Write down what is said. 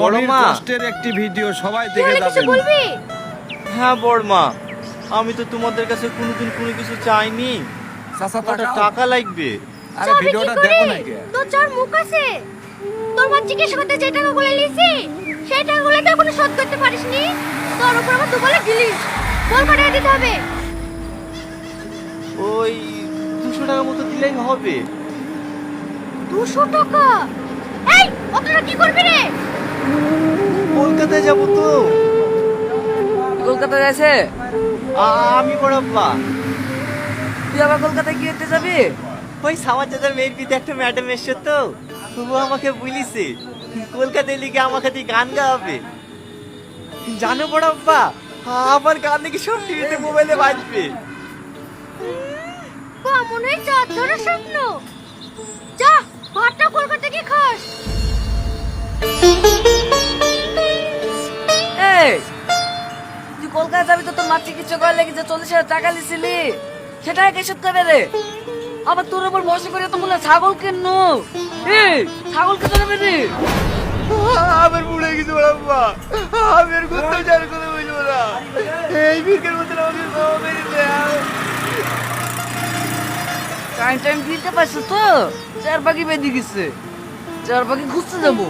বড়মা কষ্টের একটি ভিডিও সবাই দেখে কিছু যাবেন। বলবি? হ্যাঁ বড়মা, আমি তো তোমাদের কাছে কোনোদিন কোনো কিছু চাইনি। চাচা ওটা টাকা লাগবে। আরে চাবি ভিডিওটা কি করে? দেখো নাকি? তোর যার মুখ আছে, তোর মা জিজ্ঞেস করতে যে টাকাগুলো লিছি সেই টাকাগুলো তো এখনো শোধ করতে পারিসনি। তোর উপর আবার দুবলে গিলিস, বল পাঠিয়ে দিতে হবে। ওই 200 টাকা মতো দিলেই হবে। 200 টাকা? এই ওটা কি করবি রে? কলকাতায় যাবো তো। কলকাতা যাচ্ছে? আমি বড়াপ্পা। তুই আবার কলকাতায় কি করতে যাবি? ওই সামার চাচার মেয়ের বিতে একটা ম্যাডাম এসছে তো, ও আমাকে বলিছে কলকাতায় লিখে আমাকে দিয়ে গান গাওয়াবে। জানো বড়াপ্পা, আমার গান নাকি সব টিভিতে মোবাইলে বাজবে। মনে হয় চাঁদ ধরা স্বপ্ন। যা ভাতটা কলকাতা কি খাস? এই তুই কলকাতা যাবি তো তোর মা চিকিৎসা করে লেগেছে 40,000 টাকা লিছিলি, সেটা কে শোধ করবে রে? আবার তোর উপর ভরসা করে তো বলে ছাগল কেন? এই ছাগল কে ধরবে রে? আমার বুড়ে গেছে বড়াপ্পা, আমি আর কোথাও যাওয়ার কথা বলবো না। এই বিকেল মতো আমাকে বাবা মেরে দেয়। টাইম দিতে পারছো তো? 4 পাখি বেঁধে গেছে, 4 পাখি খুঁজতে যাবো।